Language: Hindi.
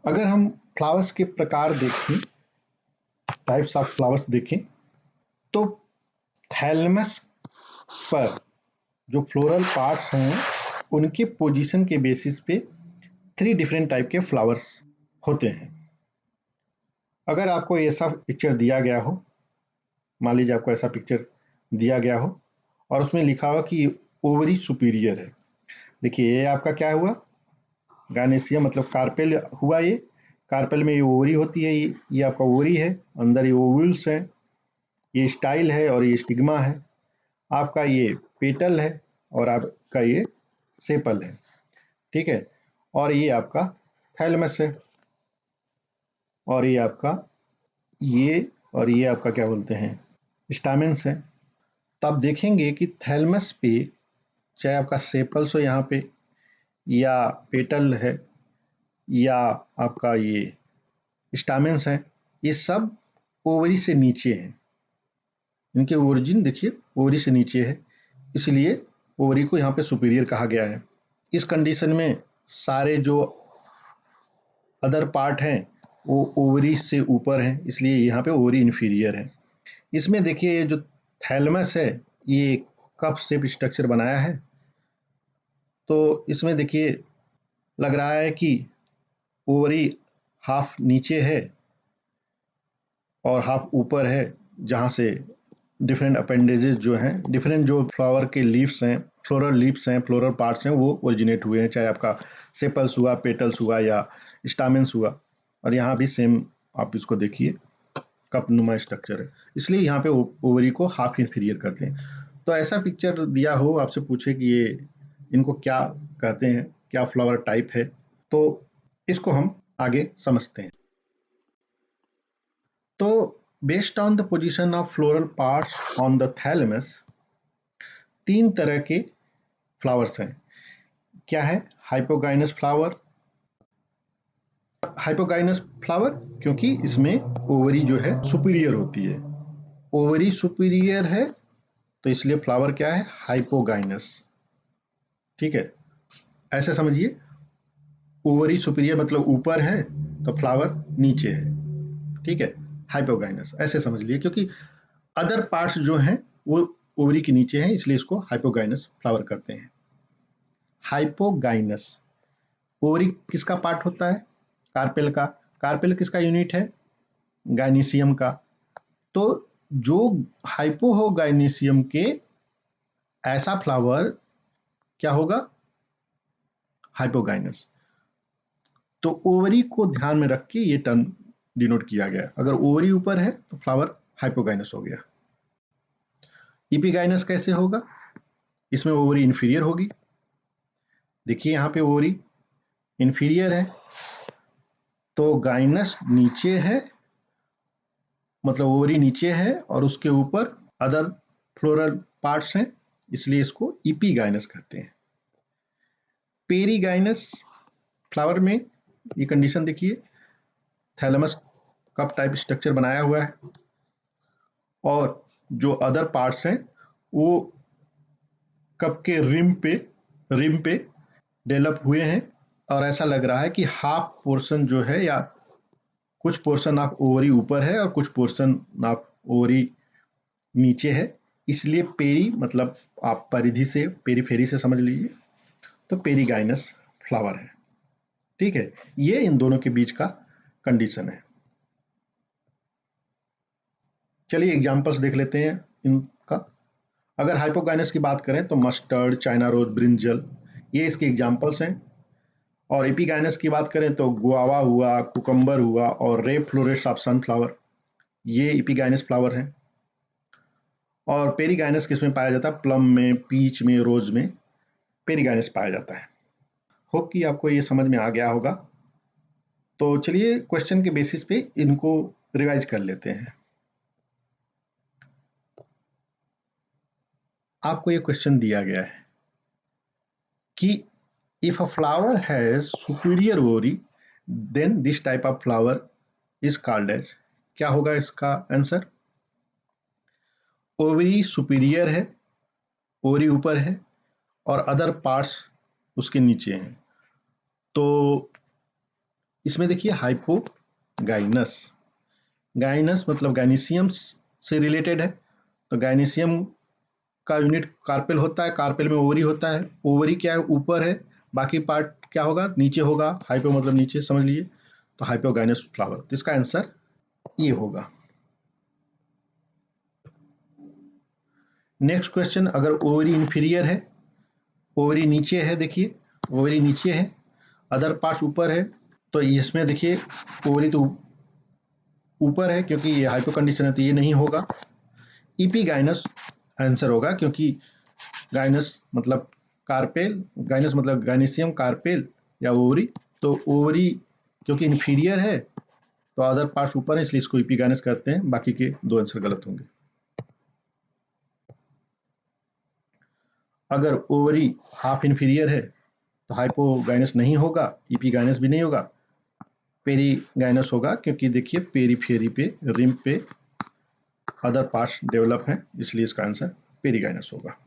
अगर हम फ्लावर्स के प्रकार देखें, टाइप्स ऑफ फ्लावर्स देखें, तो थैलेमस पर जो फ्लोरल पार्ट्स हैं उनके पोजीशन के बेसिस पे 3 डिफरेंट टाइप के फ्लावर्स होते हैं। अगर आपको ऐसा पिक्चर दिया गया हो, मान लीजिए आपको ऐसा पिक्चर दिया गया हो और उसमें लिखा हुआ कि ओवरी सुपीरियर है। देखिए ये आपका क्या हुआ, गायनेसियम मतलब कार्पेल हुआ। ये कार्पेल में ये ओवरी होती है, ये आपका ओवरी है, अंदर ये ओव्यूल्स है, ये स्टाइल है और ये स्टिग्मा है। आपका ये पेटल है और आपका ये सेपल है, ठीक है। और ये आपका थैलेमस है और ये आपका और ये आपका क्या बोलते हैं, स्टामेंस है। तो आप देखेंगे कि थैलेमस पे चाहे आपका सेपल्स हो यहाँ पे, या पेटल है, या आपका ये स्टामेंस है, ये सब ओवरी से नीचे हैं। इनके ओरिजिन देखिए ओवरी से नीचे है, इसलिए ओवरी को यहाँ पे सुपीरियर कहा गया है। इस कंडीशन में सारे जो अदर पार्ट हैं वो ओवरी से ऊपर हैं, इसलिए यहाँ पे ओवरी इन्फीरियर है। इसमें देखिए ये जो थैलेमस है ये कप शेप स्ट्रक्चर बनाया है, तो इसमें देखिए लग रहा है कि ओवरी हाफ नीचे है और हाफ ऊपर है, जहाँ से डिफरेंट अपेंडेजेस जो हैं, डिफरेंट जो फ्लावर के लीव्स हैं, लीव्स हैं, फ्लोरल पार्ट्स हैं, वो ओरिजिनेट हुए हैं, चाहे आपका सेपल्स हुआ, पेटल्स हुआ या स्टामेंस हुआ। और यहाँ भी सेम आप इसको देखिए कप नुमा स्ट्रक्चर है, इसलिए यहाँ पे ओवरी को हाफ इन्फीरियर करते हैं। तो ऐसा पिक्चर दिया हो, आपसे पूछे कि ये इनको क्या कहते हैं, क्या फ्लावर टाइप है, तो इसको हम आगे समझते हैं। तो based on the position of floral parts on the thalamus 3 तरह के फ्लावर्स हैं। क्या है? Hypogynous flower. हाइपोगाइनस फ्लावर क्योंकि इसमें ओवरी जो है सुपीरियर होती है, ओवरी सुपीरियर है तो इसलिए फ्लावर क्या है? हाइपोगाइनस। ठीक है, ऐसे समझिए, ओवरी सुपीरियर मतलब ऊपर है तो फ्लावर नीचे है, ठीक है, हाइपोगाइनस ऐसे समझ लिए, क्योंकि अदर पार्ट्स जो हैं वो ओवरी के नीचे हैं, इसलिए इसको हाइपोगाइनस फ्लावर कहते हैं। हाइपोगाइनस ओवरी किसका पार्ट होता है? कार्पेल का। कार्पेल किसका यूनिट है? गायनीसियम का। तो जो हाइपोगाइनीसियम के ऐसा फ्लावर क्या होगा? हाइपोगाइनस। तो ओवरी को ध्यान में रख के ये टर्म डिनोट किया गया। अगर ओवरी ऊपर है तो फ्लावर हाइपोगाइनस हो गया। इपिगाइनस कैसे होगा? इसमें ओवरी इंफीरियर होगी। देखिए यहाँ पे ओवरी इंफीरियर है तो गाइनस नीचे है, मतलब ओवरी नीचे है और उसके ऊपर अदर फ्लोरल पार्ट्स हैं, इसलिए इसको इपिगाइनस कहते हैं। पेरीगाइनस फ्लावर में ये कंडीशन देखिए, थैलेमस कप टाइप स्ट्रक्चर बनाया हुआ है और जो अदर पार्ट्स हैं वो कप के रिम पे डेवलप हुए हैं, और ऐसा लग रहा है कि हाफ पोर्शन जो है या कुछ पोर्शन ऑफ ओवरी ऊपर है और कुछ पोर्शन ऑफ ओवरी नीचे है, इसलिए पेरी मतलब आप परिधि से पेरीफेरी से समझ लीजिए, तो पेरीगाइनस फ्लावर है। ठीक है, ये इन दोनों के बीच का कंडीशन है। चलिए एग्जांपल्स देख लेते हैं इनका। अगर हाइपोगाइनस की बात करें तो मस्टर्ड, चाइना रोज, ब्रिंजल, ये इसके एग्जांपल्स हैं। और एपिगाइनस की बात करें तो गुआवा हुआ, कुकम्बर हुआ और रेड फ्लोरेट्स ऑफ सनफ्लावर, ये एपिगाइनस फ्लावर हैं। और पेरीगाइनस किसमें पाया जाता है? प्लम में, पीच में, रोज में पेरीगाइनस पाया जाता है। होप कि आपको ये समझ में आ गया होगा। तो चलिए क्वेश्चन के बेसिस पे इनको रिवाइज कर लेते हैं। आपको ये क्वेश्चन दिया गया है कि if a flower has superior ovary then this type of flower is called as, क्या होगा इसका आंसर? ओवरी सुपीरियर है, ओवरी ऊपर है और अदर पार्ट्स उसके नीचे हैं, तो इसमें देखिए हाइपोगाइनस, गाइनस मतलब गाइनीशियम से रिलेटेड है, तो गाइनीशियम का यूनिट कार्पेल होता है, कार्पेल में ओवरी होता है, ओवरी क्या है ऊपर है, बाकी पार्ट क्या होगा नीचे होगा, हाइपो मतलब नीचे समझ लीजिए, तो हाइपोगाइनस फ्लावर, तो इसका आंसर ये होगा। नेक्स्ट क्वेश्चन, अगर ओवरी इंफीरियर है, ओवरी नीचे है, देखिए ओवरी नीचे है, अदर पार्ट्स ऊपर है, तो इसमें देखिए ओवरी तो ऊपर है क्योंकि ये हाइपो कंडीशन है, तो ये नहीं होगा। इपीगाइनस आंसर होगा, क्योंकि गाइनस मतलब कार्पेल, गाइनस मतलब गाइनीशियम कार्पेल या ओवरी, तो ओवरी क्योंकि इंफीरियर है तो अदर पार्ट्स ऊपर है, इसलिए इसको इपीगाइनस करते हैं, बाकी के दो आंसर गलत होंगे। अगर ओवरी हाफ इंफीरियर है तो हाइपोगाइनस नहीं होगा, इपीगाइनस भी नहीं होगा, पेरीगाइनस होगा, क्योंकि देखिए पेरीफेरी पे, रिम पे अदर पार्ट्स डेवलप हैं, इसलिए इसका आंसर पेरीगाइनस होगा।